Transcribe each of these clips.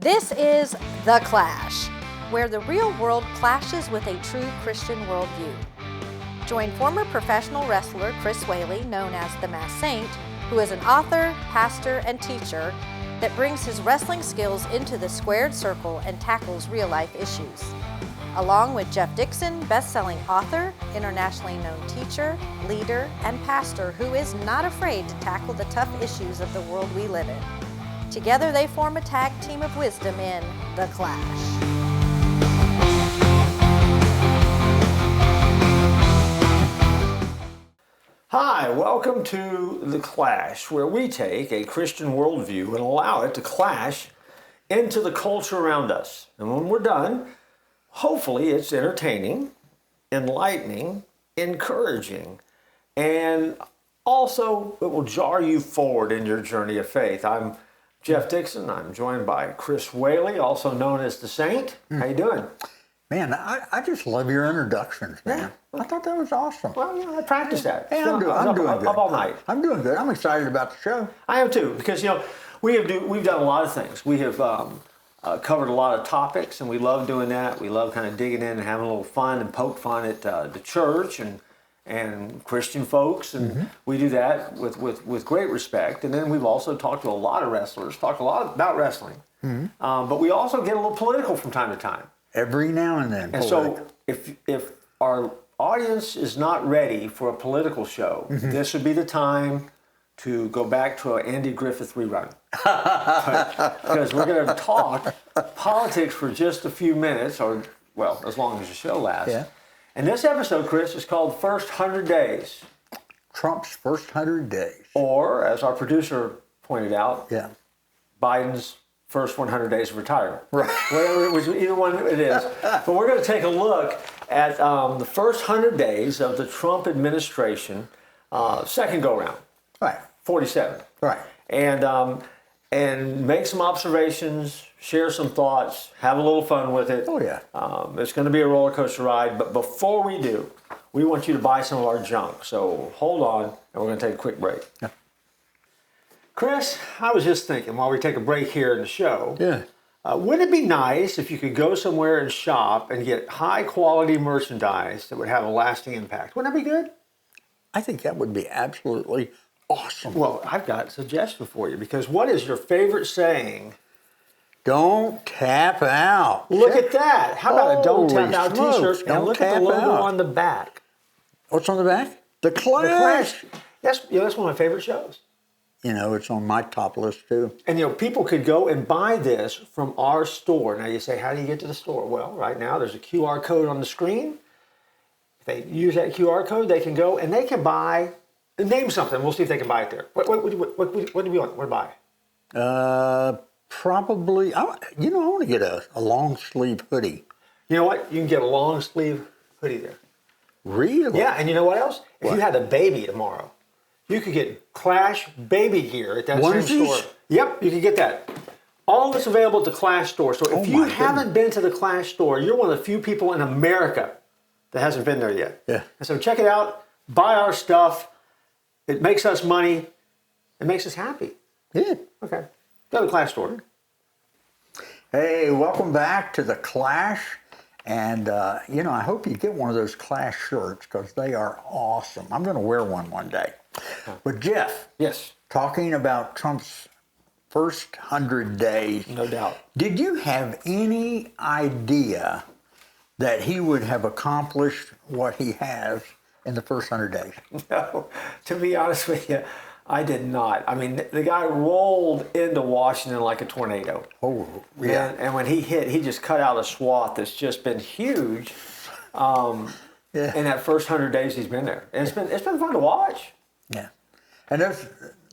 This is The Clash, where the real world clashes with a true Christian worldview. Join former professional wrestler Chris Whaley, known as the Masked Saint, who is an author, pastor, and teacher that brings his wrestling skills into the squared circle and tackles real-life issues. Along with Jeff Dixon, best-selling author, internationally known teacher, leader, and pastor who is not afraid to tackle the tough issues of the world we live in. Together they form a tag team of wisdom in The Clash. Hi, welcome to The Clash, where we take a Christian worldview and allow it to clash into the culture around us. And when we're done, hopefully it's entertaining, enlightening, encouraging, and also it will jar you forward in your journey of faith. I'm Jeff Dixon. I'm joined by Chris Whaley, also known as the Saint. How you doing? Man, I just love your introductions, man. Yeah. I thought that was awesome. Well, you know, I practiced that. Hey, I'm doing good. Up all night. I'm doing good. I'm excited about the show. I am too, because we've done a lot of things. We have covered a lot of topics, and we love doing that. We love kind of digging in and having a little fun and poke fun at the church and Christian folks, and we do that with great respect. And then we've also talked to a lot of wrestlers, talked a lot about wrestling, but we also get a little political from time to time. Every now and then. And so if our audience is not ready for a political show, this would be the time to go back to an Andy Griffith rerun. Because we're going to talk politics for just a few minutes, or, well, as long as the show lasts. Yeah. And this episode, Chris, is called First 100 Days. Trump's first 100 days. Or, as our producer pointed out, Yeah. Biden's first 100 days of retirement. Right. Either one it is. But we're going to take a look at the first 100 days of the Trump administration, second go-round. Right. 47. Right. And make some observations, share some thoughts, have a little fun with it. Oh, yeah. It's going to be a roller coaster ride, but before we do, we want you to buy some of our junk. So hold on, and we're going to take a quick break. Yeah. Chris, I was just thinking while we take a break here in the show, Yeah. wouldn't it be nice if you could go somewhere and shop and get high quality merchandise that would have a lasting impact? Wouldn't that be good? I think that would be absolutely awesome. Well, I've got a suggestion for you, because what is your favorite saying? Don't tap out. Look at that. How about a Don't Holy Tap Out smokes, t-shirt? And don't look at the tap logo out. on the back. What's on the back? The Clash. The Clash. That's one of my favorite shows. You know, it's on my top list, too. And, people could go and buy this from our store. Now, you say, how do you get to the store? Well, right now, there's a QR code on the screen. If they use that QR code, they can go and they can buy, name something. We'll see if they can buy it there. What do we want? What to buy? Probably, I want to get a long sleeve hoodie. You know what? You can get a long sleeve hoodie there. Really? Yeah, and you know what else? If What? you had a baby tomorrow, you could get Clash baby gear at that Onesies? same store. Yep, you can get that. All of it's available at the Clash store. So if you haven't been to the Clash store, you're one of the few people in America that hasn't been there yet. Yeah. And so check it out. Buy our stuff. It makes us money. It makes us happy. Yeah. Okay. Go to the Clash store. Hey, welcome back to the Clash. And, I hope you get one of those Clash shirts because they are awesome. I'm going to wear one day. But Jeff, Yes. talking about Trump's first 100 days. No doubt. Did you have any idea that he would have accomplished what he has in the first 100 days? No, to be honest with you, I did not. I mean, the guy rolled into Washington like a tornado. Oh, yeah. And when he hit, he just cut out a swath that's just been huge. Yeah. In that first 100 days he's been there, and it's been fun to watch. Yeah. And there's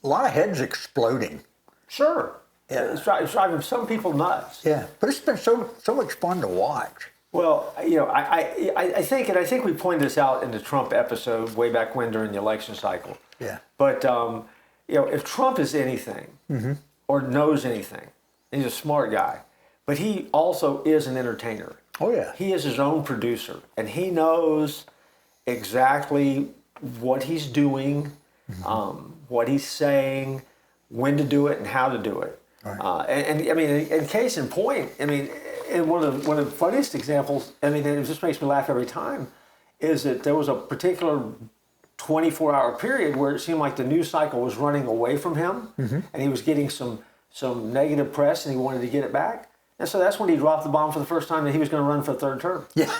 a lot of heads exploding. Sure. Yeah. It's driving some people nuts. Yeah. But it's been so much fun to watch. Well, I think we pointed this out in the Trump episode way back when during the election cycle. Yeah. But if Trump is anything or knows anything, he's a smart guy. But he also is an entertainer. Oh, yeah. He is his own producer, and he knows exactly what he's doing, what he's saying, when to do it, and how to do it. Right. And I mean, in case in point, I mean, and one of the funniest examples, I mean, and it just makes me laugh every time, is that there was a particular 24-hour period where it seemed like the news cycle was running away from him, and he was getting some negative press, and he wanted to get it back. And so that's when he dropped the bomb for the first time that he was going to run for the third term. Yeah.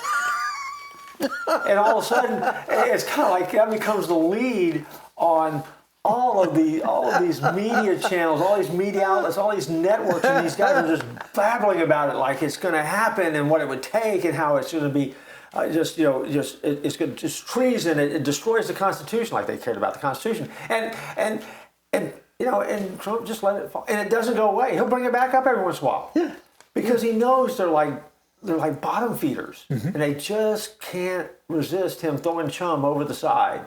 And all of a sudden, it's kind of like that becomes the lead on all of these media channels, all these media outlets, all these networks, and these guys are just babbling about it like it's going to happen and what it would take and how it's going to be it's good, just treason. It destroys the Constitution, like they cared about the Constitution, and Trump just let it fall, and it doesn't go away. He'll bring it back up every once in a while, because he knows they're like bottom feeders, and they just can't resist him throwing chum over the side.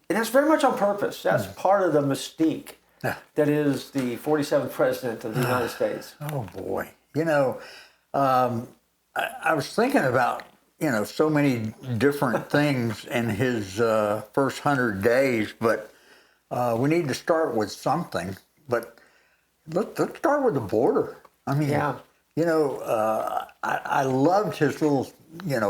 And that's very much on purpose. That's part of the mystique that is the 47th president of the United States. Oh boy, I was thinking about so many different things in his first 100 days, but we need to start with something. But let's start with the border. I mean, I loved his little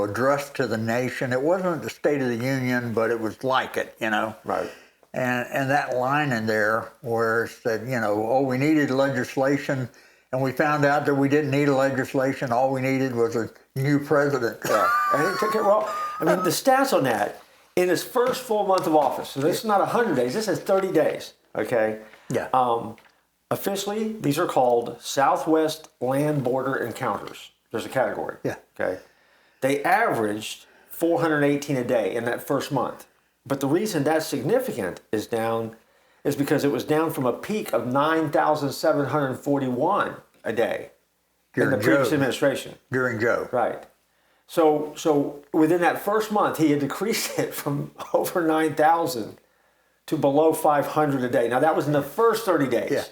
address to the nation. It wasn't the State of the Union, but it was like it, Right. And that line in there where it said, we needed legislation, and we found out that we didn't need a legislation. All we needed was a new president. Yeah. And it took it well. I mean, the stats on that, in his first full month of office, so this is not 100 days, this is 30 days, okay? Yeah. Officially, these are called Southwest Land Border Encounters. There's a category. Yeah. Okay. They averaged 418 a day in that first month. But the reason that's significant is because it was down from a peak of 9,741 a day in the previous administration. During Joe. Right. So within that first month, he had decreased it from over 9,000 to below 500 a day. Now, that was in the first 30 days. Yeah.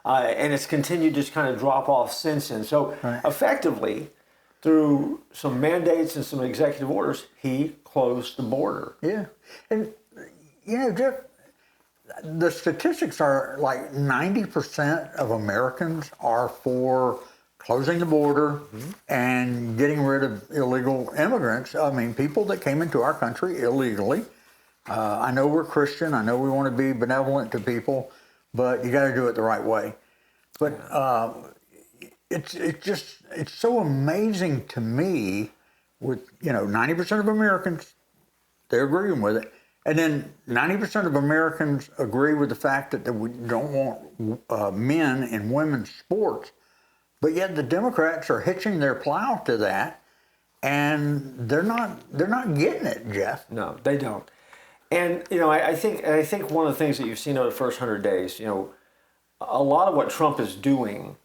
And it's continued to just kind of drop off since then. So effectively, through some mandates and some executive orders, he closed the border. Yeah. And, Jeff, the statistics are like 90% of Americans are for closing the border and getting rid of illegal immigrants. I mean, people that came into our country illegally. I know we're Christian. I know we want to be benevolent to people, but you got to do it the right way. But it's so amazing to me with 90% of Americans, they're agreeing with it, and then 90% of Americans agree with the fact that we don't want men in women's sports, but yet the Democrats are hitching their plow to that, and they're not getting it, Jeff. No, they don't. And I think one of the things that you've seen over the first 100 days, a lot of what Trump is doing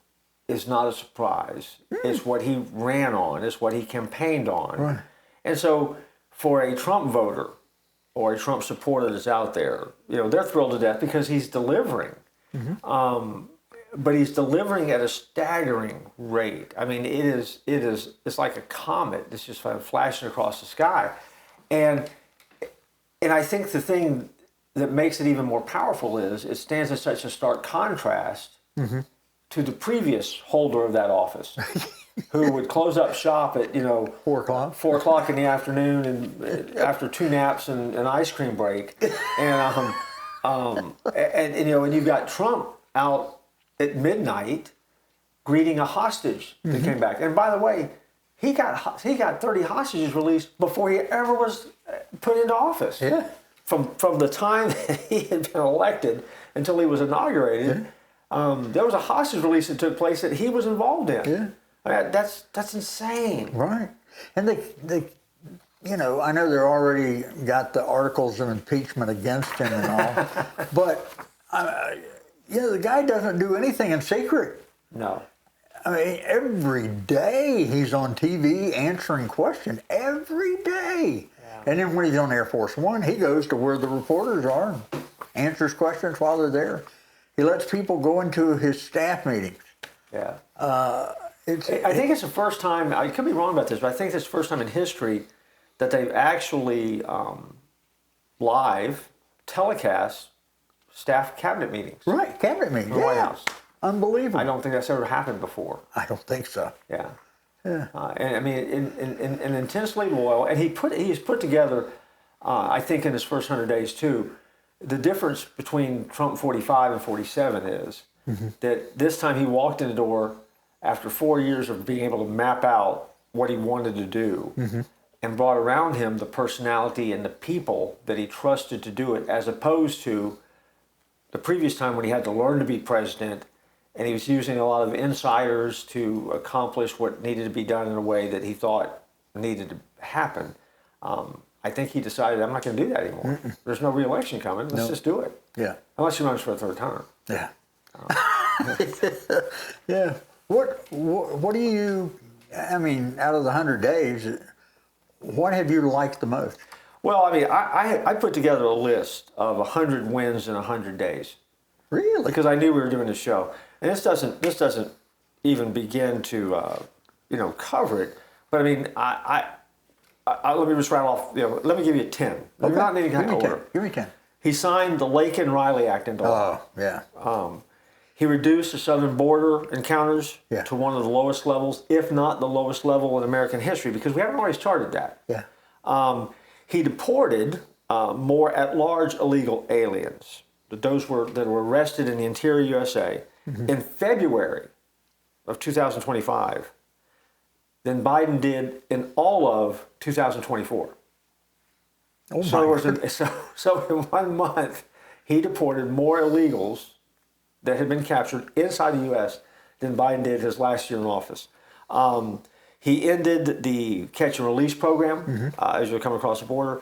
is not a surprise. It's what he ran on. It's what he campaigned on. Right. And so for a Trump voter or a Trump supporter that's out there, they're thrilled to death because he's delivering. But he's delivering at a staggering rate. I mean, it's like a comet that's just flashing across the sky. And I think the thing that makes it even more powerful is it stands in such a stark contrast to the previous holder of that office, who would close up shop at 4 o'clock, 4 o'clock in the afternoon, and after 2 naps and an ice cream break, and you've got Trump out at midnight greeting a hostage that came back. And by the way, he got 30 hostages released before he ever was put into office. Yeah. From the time that he had been elected until he was inaugurated, there was a hostage release that took place that he was involved in. Yeah. I mean, that's insane. Right. And they I know they're already got the articles of impeachment against him and all, but the guy doesn't do anything in secret. No. I mean, every day he's on TV answering questions. Every day. Yeah. And then when he's on Air Force One, he goes to where the reporters are and answers questions while they're there. He lets people go into his staff meetings. Yeah. I think it's the first time, I could be wrong about this, but I think it's the first time in history that they've actually live telecast staff cabinet meetings. Right, cabinet meetings. In the White House. Unbelievable. I don't think that's ever happened before. I don't think so. Yeah. Yeah. And I mean, and intensely loyal. And he's put together, I think in his first 100 days too, the difference between Trump 45 and 47 is that this time he walked in the door after 4 years of being able to map out what he wanted to do and brought around him the personality and the people that he trusted to do it, as opposed to the previous time when he had to learn to be president and he was using a lot of insiders to accomplish what needed to be done in a way that he thought needed to happen. I think he decided, I'm not going to do that anymore. There's no re-election coming. Let's just do it. Yeah. Unless he runs for a third term. Yeah. Yeah. What do you, I mean, out of the 100 days, what have you liked the most? Well, I mean, I put together a list of 100 wins in 100 days. Really? Because I knew we were doing this show. And this doesn't even begin to, cover it. But I mean, let me just rattle off, let me give you 10. Okay. Not in any kind of order. Give me 10. He signed the Lake and Riley Act into law. Oh, yeah. He reduced the southern border encounters Yeah. to one of the lowest levels, if not the lowest level in American history, because we haven't always charted that. Yeah. He deported more at-large illegal aliens, those that were arrested in the interior USA, in February of 2025 than Biden did in all of 2024. Oh, So in 1 month, he deported more illegals that had been captured inside the U.S. than Biden did his last year in office. He ended the catch and release program as you come across the border.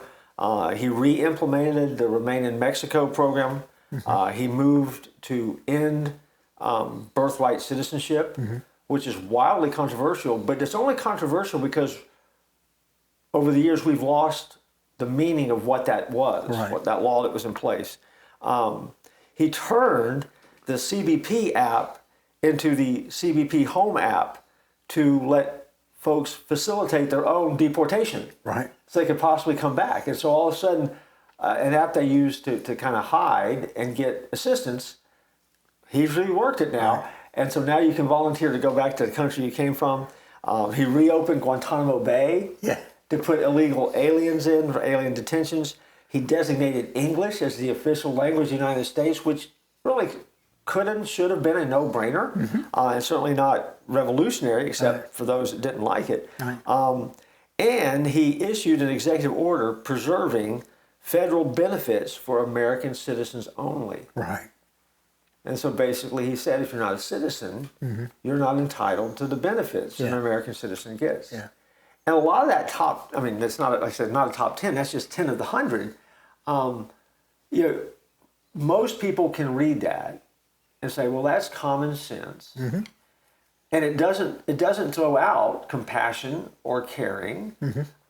He re-implemented the Remain in Mexico program. He moved to end birthright citizenship, which is wildly controversial, but it's only controversial because over the years we've lost the meaning of what that was, what that law that was in place. He turned the CBP app into the CBP Home app to let folks facilitate their own deportation. Right. So they could possibly come back. And so all of a sudden, an app they used to kind of hide and get assistance, he's reworked it now. Right. And so now you can volunteer to go back to the country you came from. He reopened Guantanamo Bay to put illegal aliens in for alien detentions. He designated English as the official language of the United States, which really could and should have been a no-brainer, and certainly not revolutionary, except for those that didn't like it. And he issued an executive order preserving federal benefits for American citizens only. Right. And so basically he said, if you're not a citizen, you're not entitled to the benefits that an American citizen gets. Yeah. And a lot of that that's not, like I said, not a top 10, that's just 10 of the 100. Most people can read that and say, well, that's common sense. And it doesn't throw out compassion or caring,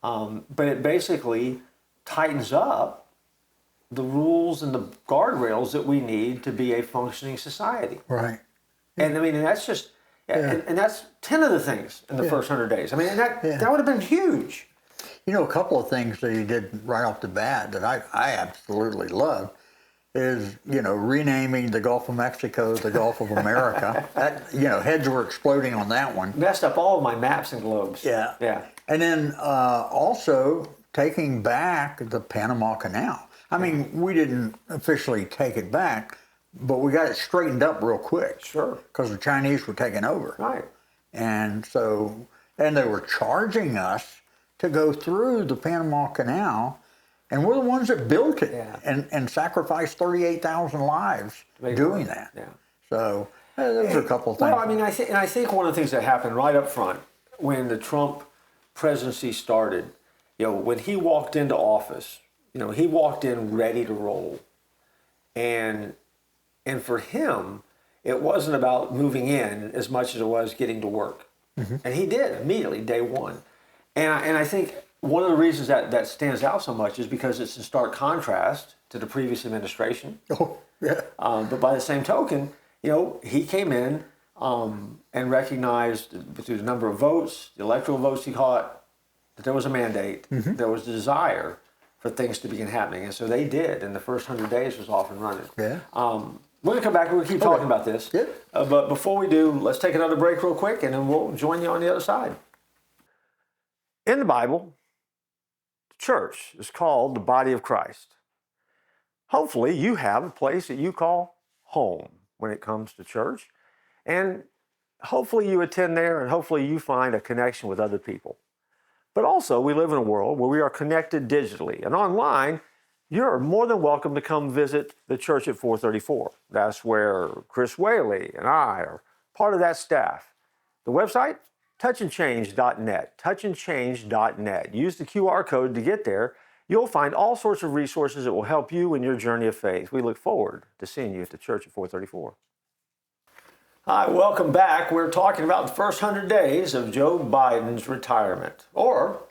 but it basically tightens up the rules and the guardrails that we need to be a functioning society. Right. And I mean, and that's just, and that's 10 of the things in the first 100 days. I mean, and that would have been huge. A couple of things that he did right off the bat that I absolutely love is, renaming the Gulf of Mexico the Gulf of America. Heads were exploding on that one. Messed up all of my maps and globes. Yeah. Yeah. And then also taking back the Panama Canal. I mean, we didn't officially take it back, but we got it straightened up real quick. Sure. Because the Chinese were taking over. Right. And so, and they were charging us to go through the Panama Canal, and we're the ones that built it and sacrificed 38,000 lives doing that. Yeah. So those are a couple of things. Well, I mean, I think one of the things that happened right up front when the Trump presidency started, when he walked into office, he walked in ready to roll, and for him, it wasn't about moving in as much as it was getting to work, and he did immediately day one, and I think one of the reasons that stands out so much is because it's in stark contrast to the previous administration. Oh, yeah. But by the same token, he came in and recognized through the number of votes, the electoral votes he caught, that there was a mandate, there was a desire for things to begin happening. And so they did, and the first 100 days was off and running. Yeah. We're going to come back. We're going to keep talking about this. Yeah. But before we do, let's take another break real quick, and then we'll join you on the other side. In the Bible, the church is called the body of Christ. Hopefully, you have a place that you call home when it comes to church. And hopefully you attend there, and hopefully you find a connection with other people. But also, we live in a world where we are connected digitally. And online, you're more than welcome to come visit the church at 434. That's where Chris Whaley and I are part of that staff. The website, touchandchange.net, touchandchange.net. Use the QR code to get there. You'll find all sorts of resources that will help you in your journey of faith. We look forward to seeing you at the church at 434. Hi, welcome back. We're talking about the first 100 days of Joe Biden's retirement, or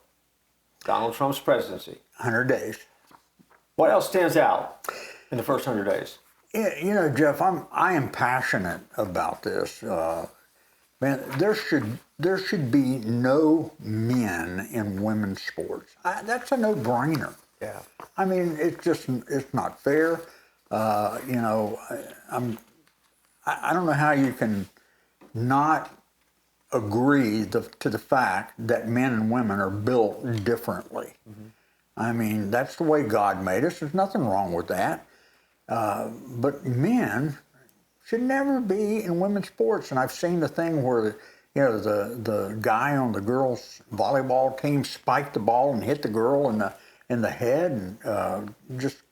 Donald Trump's presidency. 100 days. What else stands out in the first 100 days? You know, Jeff, I am passionate about this. Man, there should be no men in women's sports. That's a no-brainer. Yeah. I mean, it's not fair. You know, I don't know how you can not agree to the fact that men and women are built differently. Mm-hmm. I mean, that's the way God made us. There's nothing wrong with that. But men should never be in women's sports. And I've seen the thing where, you know, the guy on the girls' volleyball team spiked the ball and hit the girl in the head, and just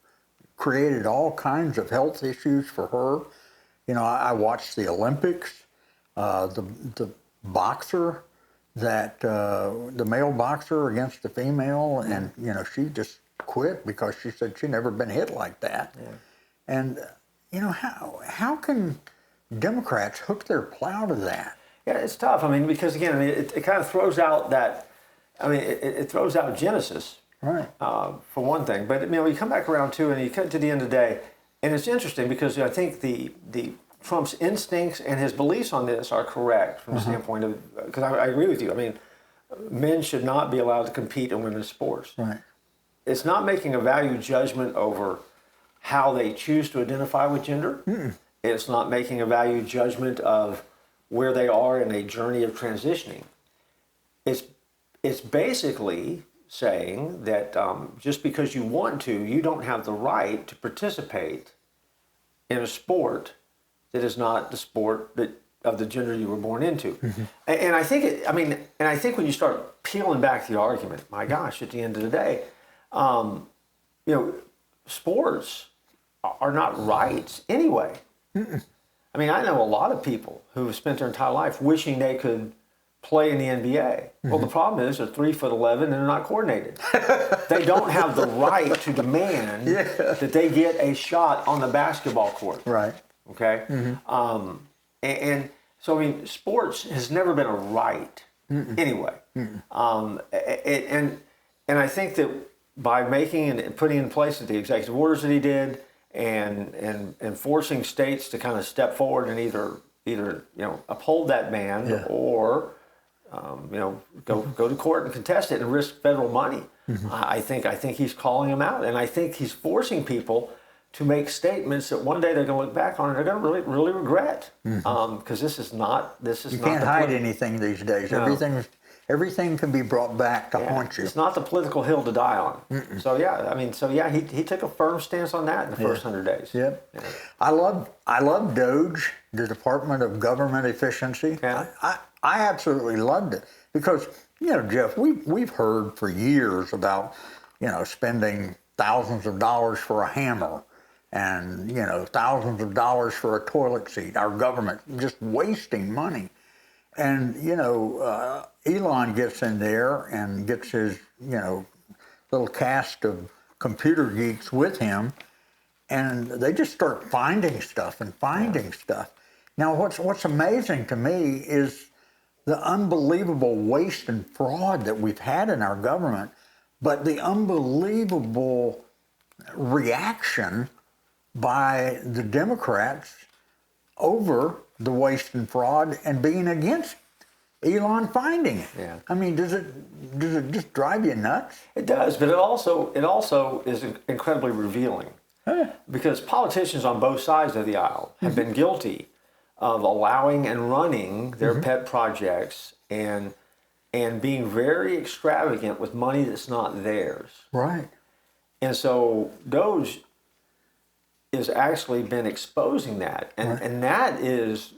created all kinds of health issues for her. You know, I watched the Olympics, the boxer the male boxer against the female, and you know, she just quit because she said she'd never been hit like that. Yeah. And you know, how can Democrats hook their plow to that? Yeah, it's tough. I mean, because again, I mean, it kind of throws out that. I mean, it throws out Genesis, right? For one thing, but you know, you come back around too, and you come to the end of the day, and it's interesting because I think the Trump's instincts and his beliefs on this are correct from the standpoint of, because I agree with you. I mean, men should not be allowed to compete in women's sports. Right. It's not making a value judgment over how they choose to identify with gender. Mm-mm. It's not making a value judgment of where they are in a journey of transitioning. It's basically saying that just because you want to, you don't have the right to participate in a sport that is not the sport of the gender you were born into. Mm-hmm. And I think I think when you start peeling back the argument, my gosh, at the end of the day, you know, sports are not rights anyway. Mm-mm. I mean, I know a lot of people who have spent their entire life wishing they could play in the NBA. Mm-hmm. Well, the problem is they're 3'11" and they're not coordinated. They don't have the right to demand that they get a shot on the basketball court. Right. Okay? Mm-hmm. And so, I mean, sports has never been a right anyway. Mm-mm. And I think that by making and putting in place the executive orders that he did and forcing states to kind of step forward and either you know, uphold that ban or you know, go to court and contest it and risk federal money. Mm-hmm. I think he's calling them out, and I think he's forcing people to make statements that one day they're going to look back on and they're going to really, really regret. Because this is not. You can't hide anything these days. No. Everything can be brought back to haunt you. It's not the political hill to die on. Mm-mm. So he took a firm stance on that in the first 100 days. Yep. Yeah. I love DOGE, the Department of Government Efficiency. Yeah. I absolutely loved it because, you know, Jeff, we've heard for years about, you know, spending thousands of dollars for a hammer and, you know, thousands of dollars for a toilet seat. Our government just wasting money. And, you know, Elon gets in there and gets his, you know, little cast of computer geeks with him, and they just start finding stuff. Now, what's amazing to me is the unbelievable waste and fraud that we've had in our government, but the unbelievable reaction by the Democrats over the waste and fraud and being against Elon finding it. Yeah. I mean, does it just drive you nuts? It does, but it also is incredibly revealing. because politicians on both sides of the aisle have been guilty of allowing and running their pet projects and being very extravagant with money that's not theirs. Right. And so DOGE has actually been exposing that, and that is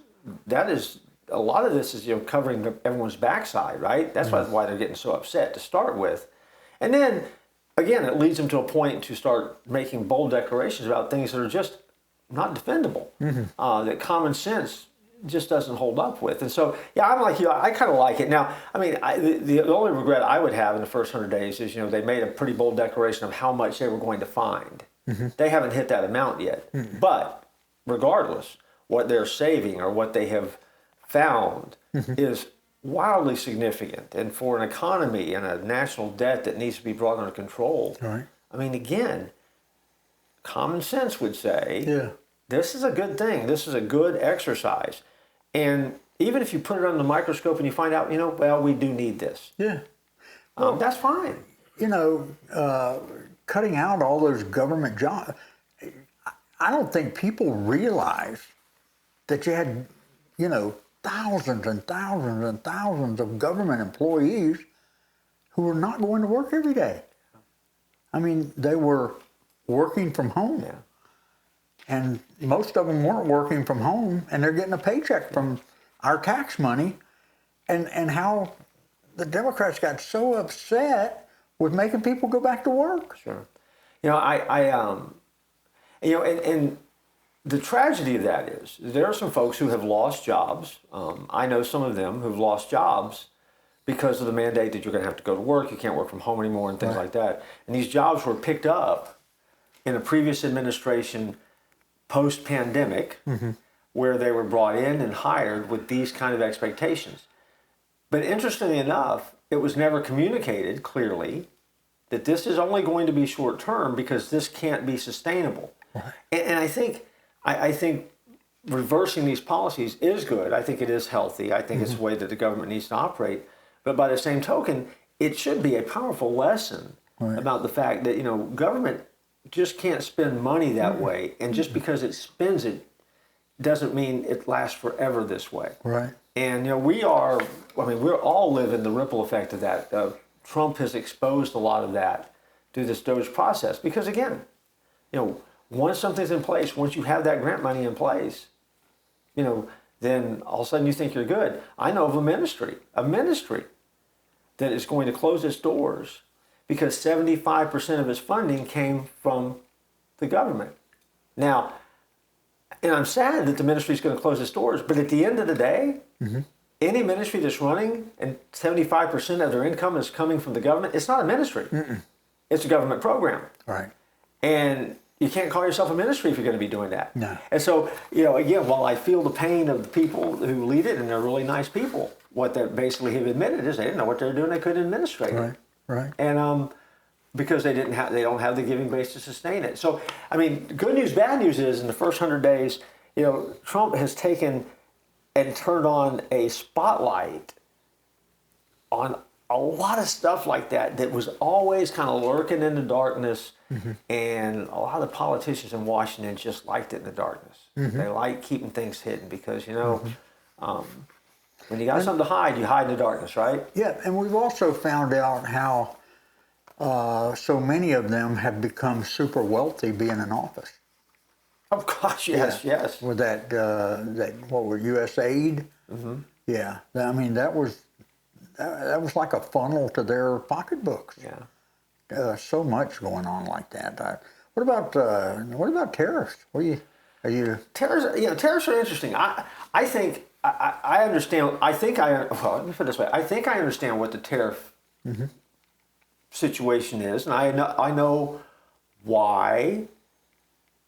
a lot of this is covering everyone's backside, right? That's why they're getting so upset to start with, and then again it leads them to a point to start making bold declarations about things that are just not defendable, that common sense just doesn't hold up with. And so, yeah, I'm like you. I kind of like it. Now, I mean, the only regret I would have in the first 100 days is, they made a pretty bold declaration of how much they were going to find. They haven't hit that amount yet. But regardless, what they're saving or what they have found is wildly significant. And for an economy and a national debt that needs to be brought under control, Right. I mean, again, common sense would say, this is a good thing. This is a good exercise. And even if you put it under the microscope and you find out, well, we do need this. Yeah. That's fine. Cutting out all those government jobs, I don't think people realize that you had, thousands and thousands and thousands of government employees who were not going to work every day. I mean, they were working from home. Yeah. And most of them weren't working from home, and they're getting a paycheck from our tax money. And how the Democrats got so upset with making people go back to work. Sure. And the tragedy of that is there are some folks who have lost jobs. I know some of them who've lost jobs because of the mandate that you're going to have to go to work, you can't work from home anymore, and things like that. And these jobs were picked up in a previous administration post-pandemic, where they were brought in and hired with these kind of expectations. But interestingly enough, it was never communicated clearly that this is only going to be short-term because this can't be sustainable. And I think reversing these policies is good. I think it is healthy. I think it's the way that the government needs to operate. But by the same token, it should be a powerful lesson about the fact that, government just can't spend money that way. And just because it spends it doesn't mean it lasts forever this way. Right. And, we're all living the ripple effect of that. Trump has exposed a lot of that through this DOGE process. Because again, once something's in place, once you have that grant money in place, then all of a sudden you think you're good. I know of a ministry that is going to close its doors because 75% of its funding came from the government. Now, and I'm sad that the ministry is going to close its doors, but at the end of the day, any ministry that's running and 75% of their income is coming from the government, it's not a ministry. It's a government program. Right. And you can't call yourself a ministry if you're going to be doing that. No. And so, again, while I feel the pain of the people who lead it, and they're really nice people, what they basically have admitted is they didn't know what they were doing. They couldn't administrate it. Right. And because they don't have the giving base to sustain it. So, good news, bad news is in the first 100 days, Trump has taken and turned on a spotlight on a lot of stuff like that was always kind of lurking in the darkness, and a lot of the politicians in Washington just liked it in the darkness. They like keeping things hidden because, when you got something to hide, you hide in the darkness, right? Yeah, and we've also found out how so many of them have become super wealthy being in office. Oh gosh, yes. With that what were USAID? Yeah, that was like a funnel to their pocketbooks. Yeah. So much going on like that. What about tariffs? Are you? Tariffs? Tariffs are interesting. I think I understand. Let me put it this way. I think I understand what the tariff situation is, and I know why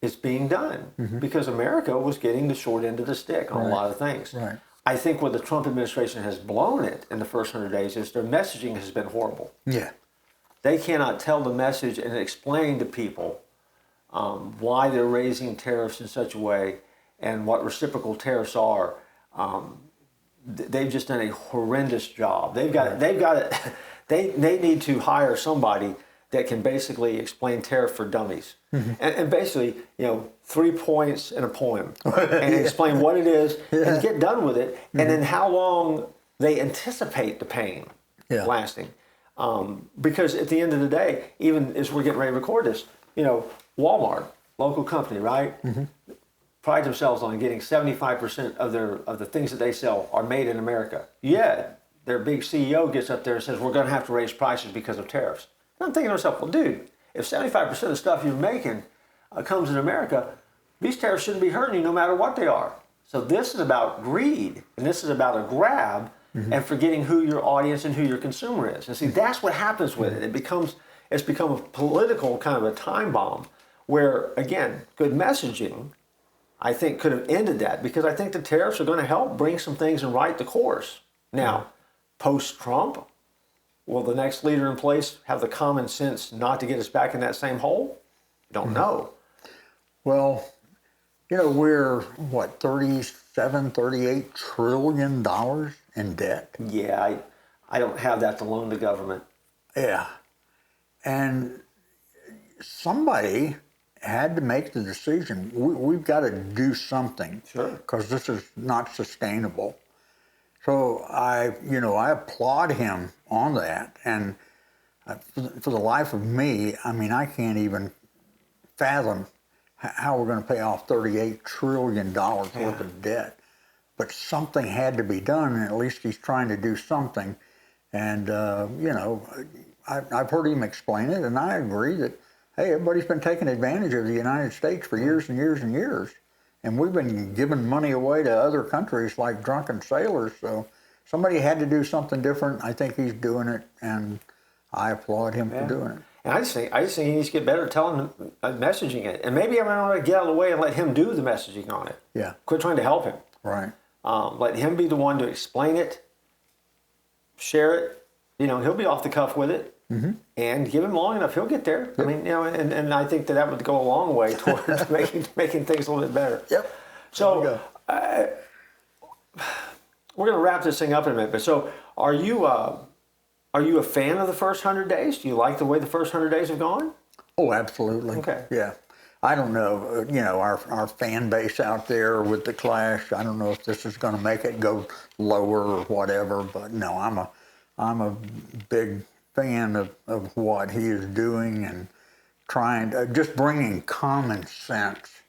it's being done because America was getting the short end of the stick on a lot of things. Right. I think where the Trump administration has blown it in the first 100 days is their messaging has been horrible. Yeah. They cannot tell the message and explain to people why they're raising tariffs in such a way and what reciprocal tariffs are. They've just done a horrendous job. They need to hire somebody that can basically explain tariff for dummies. And basically, 3 points in a poem and explain what it is and get done with it. And then how long they anticipate the pain lasting. Because at the end of the day, even as we're getting ready to record this, Walmart, local company, right? Pride themselves on getting 75% of the things that they sell are made in America. Yet their big CEO gets up there and says, we're going to have to raise prices because of tariffs. And I'm thinking to myself, well, dude, if 75% of the stuff you're making comes in America, these tariffs shouldn't be hurting you no matter what they are. So this is about greed, and this is about a grab and forgetting who your audience and who your consumer is. And see, that's what happens with it. It's become a political kind of a time bomb where, again, good messaging, I think, could have ended that, because I think the tariffs are going to help bring some things and right the course. Now, post-Trump, will the next leader in place have the common sense not to get us back in that same hole? Don't know. Well, we're, 37, $38 trillion in debt? Yeah, I don't have that to loan the government. Yeah. And somebody had to make the decision. We've got to do something. Sure. Because this is not sustainable. So I applaud him on that. And for the life of me, I can't even fathom how we're going to pay off $38 trillion worth of debt. But something had to be done, and at least he's trying to do something. And, I've heard him explain it, and I agree that, hey, everybody's been taking advantage of the United States for years and years and years. And we've been giving money away to other countries like drunken sailors. So somebody had to do something different. I think he's doing it, and I applaud him for doing it. And I just think he needs to get better at telling messaging it. And maybe I'm going to get out of the way and let him do the messaging on it. Yeah. Quit trying to help him. Right. Let him be the one to explain it, share it. He'll be off the cuff with it. And give him long enough, he'll get there. Yep. And I think that would go a long way towards making things a little bit better. Yep. So we're going to wrap this thing up in a minute. But so, are you a fan of the first 100 days? Do you like the way the first 100 days have gone? Oh, absolutely. Okay. Yeah. I don't know, our fan base out there with the Clash, I don't know if this is going to make it go lower or whatever, but no, I'm a big fan of what he is doing and trying to just bringing common sense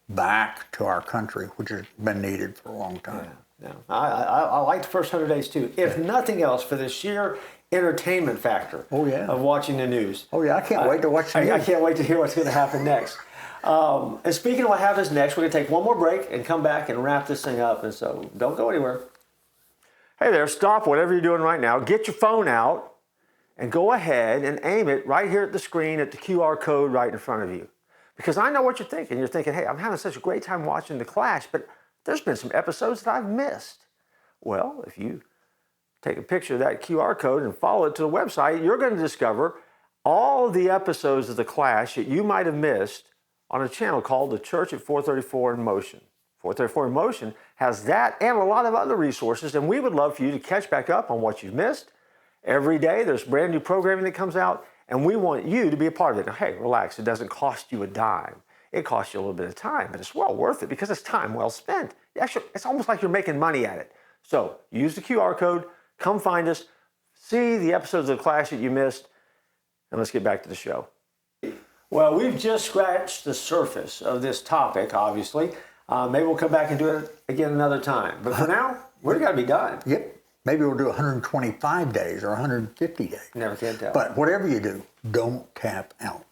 back to our country, which has been needed for a long time. Yeah. I like the first 100 days too, if nothing else, for the sheer entertainment factor of watching the news. Oh yeah, I can't wait to watch the news. I can't wait to hear what's going to happen next. And speaking of what happens next, we're going to take one more break and come back and wrap this thing up. And so don't go anywhere. Hey there, stop whatever you're doing right now. Get your phone out and go ahead and aim it right here at the screen at the QR code right in front of you. Because I know what you're thinking. You're thinking, hey, I'm having such a great time watching The Clash, but there's been some episodes that I've missed. Well, if you take a picture of that QR code and follow it to the website, you're going to discover all of the episodes of The Clash that you might have missed on a channel called The Church at 434 in Motion. 434 in Motion has that and a lot of other resources, and we would love for you to catch back up on what you've missed. Every day there's brand new programming that comes out, and we want you to be a part of it. Now, hey, relax, it doesn't cost you a dime. It costs you a little bit of time, but it's well worth it because it's time well spent. Actually, it's almost like you're making money at it. So use the QR code, come find us, see the episodes of The Clash that you missed, and let's get back to the show. Well, we've just scratched the surface of this topic, obviously. Maybe we'll come back and do it again another time. But for now, we've got to be done. Yep. Maybe we'll do 125 days or 150 days. Never can tell. But whatever you do, don't tap out.